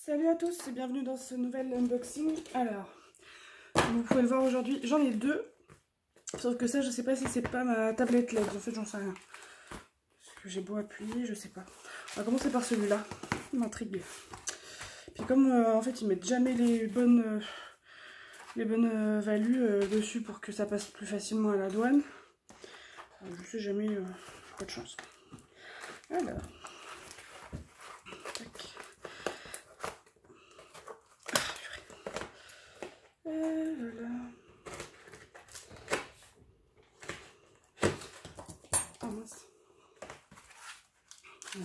Salut à tous et bienvenue dans ce nouvel unboxing. Alors, vous pouvez le voir aujourd'hui, j'en ai deux. Sauf que ça, je sais pas si c'est pas ma tablette LED. En fait, j'en sais rien. Parce que j'ai beau appuyer, je sais pas. On va commencer par celui-là. Il m'intrigue. Puis comme en fait, ils mettent jamais les bonnes values dessus pour que ça passe plus facilement à la douane. Je sais jamais, pas de chance. Alors. Tac. Voilà. Ah mince.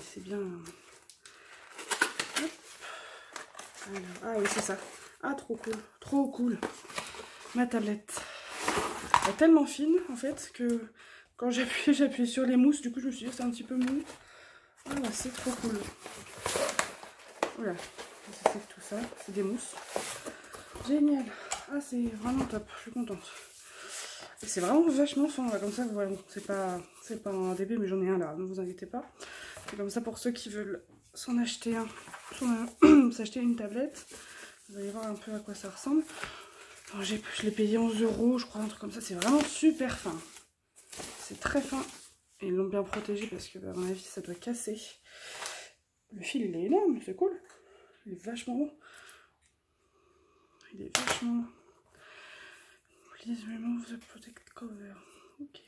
C'est bien. Hop. Alors, ah oui, c'est ça. Ah, trop cool. Trop cool. Ma tablette. Elle est tellement fine, en fait, que quand j'appuie sur les mousses. Du coup, je me suis dit, c'est un petit peu mou. Ah, bah, c'est trop cool. Voilà. C'est tout ça. C'est des mousses. Génial. Ah, c'est vraiment top. Je suis contente. Et c'est vraiment vachement fin. Là, comme ça, voilà. C'est pas un DB, mais j'en ai un là. Ne vous inquiétez pas. C'est comme ça pour ceux qui veulent s'en acheter s'acheter une tablette. Vous allez voir un peu à quoi ça ressemble. Je l'ai payé 11 €, je crois, un truc comme ça. C'est vraiment super fin. C'est très fin. Et ils l'ont bien protégé parce que, à mon avis, ça doit casser. Le fil, il est énorme, c'est cool. Il est vachement long. Il est vachement long. Please remove the protect cover. Ok.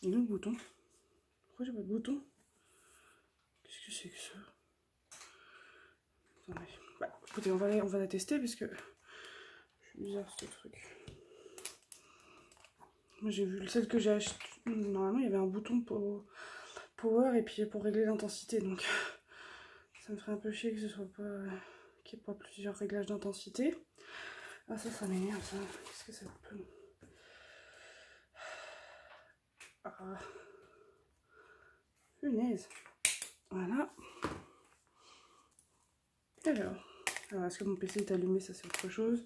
Il est où le bouton? Pourquoi j'ai pas de bouton? Qu'est-ce que c'est que ça? Attendez. Bah, écoutez, on va la tester parce que c'est bizarre ce truc. Moi j'ai vu celle que j'ai achetée. Normalement il y avait un bouton pour power et puis pour régler l'intensité, donc ça me ferait un peu chier que ce soit pas qu'il n'y ait pas plusieurs réglages d'intensité. Ah ça m'énerve ça. Qu'est-ce que ça peut. Ah. Punaise. Voilà. Alors est-ce que mon PC est allumé? Ça c'est autre chose.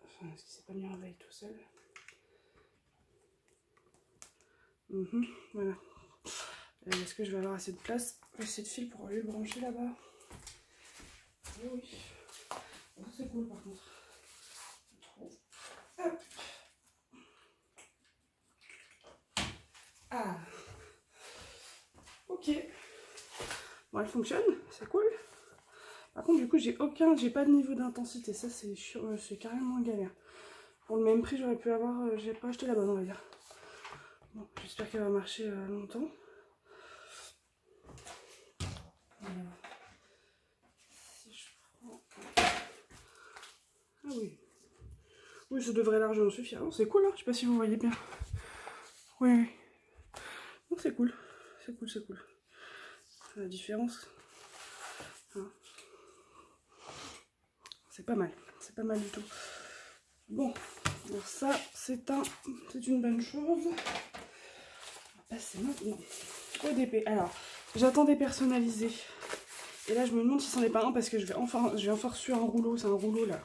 Enfin, est-ce qu'il s'est pas mis en veille tout seul? Voilà. Est-ce que je vais avoir assez de place, assez de fil pour aller le brancher là-bas? Oui. Ça c'est cool par contre. Hop. Ah. Ok. Bon, elle fonctionne, c'est cool. Par contre, du coup, j'ai pas de niveau d'intensité. Ça, c'est carrément galère. Pour le même prix, j'aurais pu avoir. J'ai pas acheté la bonne, on va dire. Bon, j'espère qu'elle va marcher longtemps. Alors, si je prends. Ah oui. Oui, ça devrait largement suffire. C'est cool, hein. Je sais pas si vous voyez bien. Oui. Non, c'est cool. C'est cool. La différence. Hein. C'est pas mal du tout. Bon, alors ça, c'est une bonne chose. On va passer maintenant au DP. Alors, j'attends des personnalisés. Et là, je me demande si c'en est pas un parce que je vais enfin reçu un rouleau. C'est un rouleau là.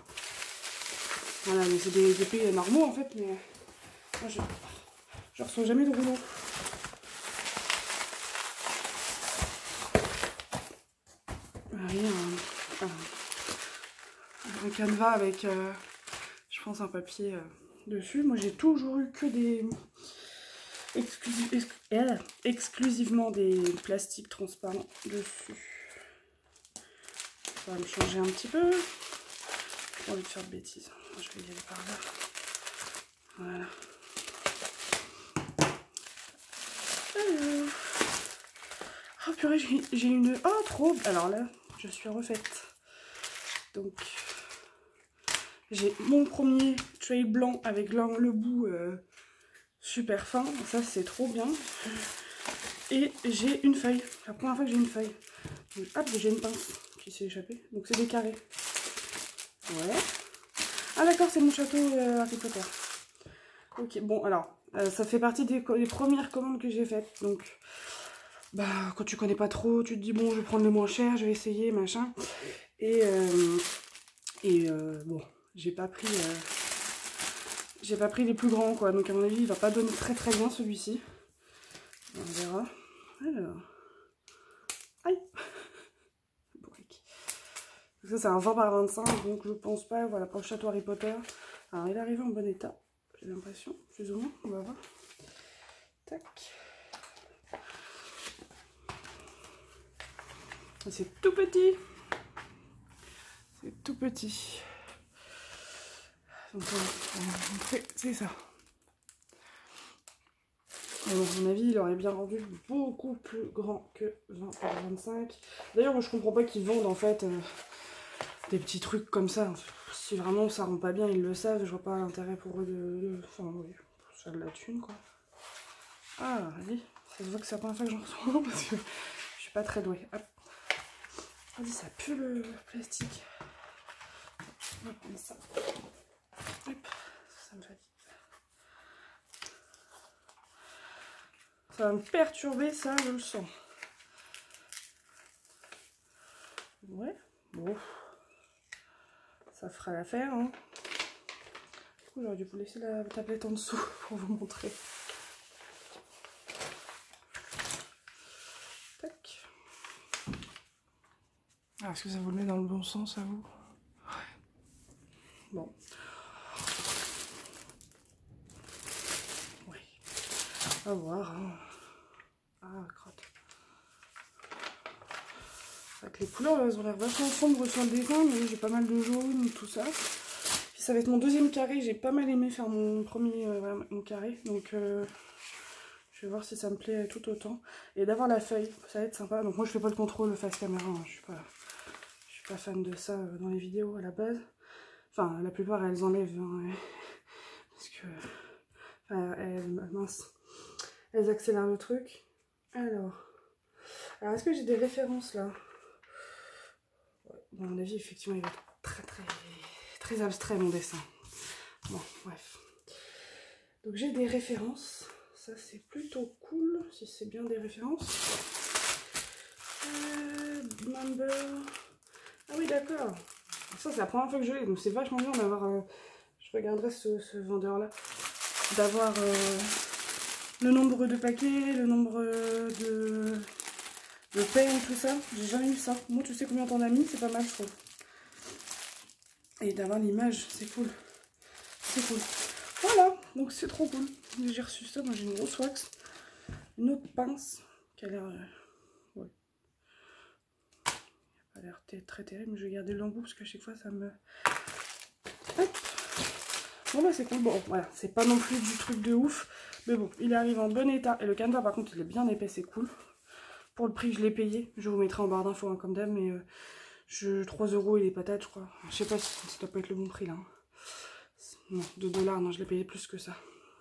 Voilà, mais c'est des DP normaux en fait, mais moi, je reçois jamais de rouleau. Un canevas avec, je pense, un papier dessus. Moi, j'ai toujours eu que des... exclusivement des plastiques transparents dessus. Ça va me changer un petit peu. J'ai envie de faire de bêtises. Je vais y aller par là. Voilà. Alors... Oh purée, j'ai une... Oh, trop... Alors là, je suis refaite. Donc... J'ai mon premier tray blanc avec le bout super fin, ça c'est trop bien. Et j'ai une feuille, la première fois que j'ai une feuille. Donc, hop, j'ai une pince qui s'est échappée, donc c'est des carrés. Ouais. Ah d'accord, c'est mon château Harry Potter. Ok, bon alors, ça fait partie des premières commandes que j'ai faites. Donc, bah quand tu connais pas trop, tu te dis bon, je vais prendre le moins cher, je vais essayer, machin. Et bon... J'ai pas pris J'ai pas pris les plus grands quoi, donc à mon avis il va pas donner très très bien celui-ci. On verra. Alors. Aïe. Ça c'est un 20 par 25, donc je pense pas, voilà, pour le château Harry Potter. Alors il est arrivé en bon état, j'ai l'impression, plus ou moins, on va voir. Tac. C'est tout petit. C'est tout petit. Donc c'est ça. Alors, à mon avis, il aurait bien rendu beaucoup plus grand que 20 par 25. D'ailleurs, moi je comprends pas qu'ils vendent en fait des petits trucs comme ça. Si vraiment ça rend pas bien, ils le savent. Je vois pas l'intérêt pour eux enfin, oui, pour faire de la thune quoi. Ah, allez, ça se voit que c'est la première fois que j'en reçois parce que je suis pas très douée. Hop. Vas-y, ça pue le plastique. On va prendre ça. Hop, ça me fatigue. Ça va me perturber, ça, je le sens. Ouais, bon. Ça fera l'affaire, hein. Du coup, j'aurais dû vous laisser la tablette en dessous pour vous montrer. Tac. Ah, est-ce que ça vous le met dans le bon sens, à vous? Ouais. Bon. Ouais. On va voir, hein. Ah, crotte. Avec les couleurs, elles ont l'air vachement sombres sur le dessin, mais j'ai pas mal de jaune, tout ça. Puis ça va être mon deuxième carré, j'ai pas mal aimé faire mon premier voilà, mon carré, donc je vais voir si ça me plaît tout autant. Et d'avoir la feuille, ça va être sympa. Donc moi je fais pas le contrôle face caméra, hein. Je suis pas fan de ça dans les vidéos à la base. Enfin, la plupart elles enlèvent, hein, parce que... Enfin, mince, elles accélèrent le truc. Alors est-ce que j'ai des références là? À mon avis, effectivement, il va être très abstrait mon dessin. Bon, bref. Donc j'ai des références. Ça, c'est plutôt cool, si c'est bien des références. Number. Ah oui, d'accord. Ça, c'est la première fois que je l'ai, donc c'est vachement bien d'avoir... je regarderai ce vendeur-là. D'avoir le nombre de paquets, le nombre de pain, tout ça. J'ai jamais eu ça. Moi, tu sais combien t'en as mis, c'est pas mal, je trouve. Et d'avoir l'image, c'est cool. C'est cool. Voilà, donc c'est trop cool. J'ai reçu ça, moi j'ai une grosse wax. Une autre pince qui a l'air... ouais. Elle a l'air très terrible, mais je vais garder le lambeau parce qu'à chaque fois ça me... Hop. Bon bah c'est cool, bon voilà, c'est pas non plus du truc de ouf. Mais bon, il arrive en bon état. Et le canevas par contre il est bien épais, c'est cool. Pour le prix je l'ai payé. Je vous mettrai en barre d'infos hein, comme d'hab, mais 3 € et les patates je crois. Je sais pas si ça doit pas être le bon prix là. Non, 2 $, non je l'ai payé plus que ça.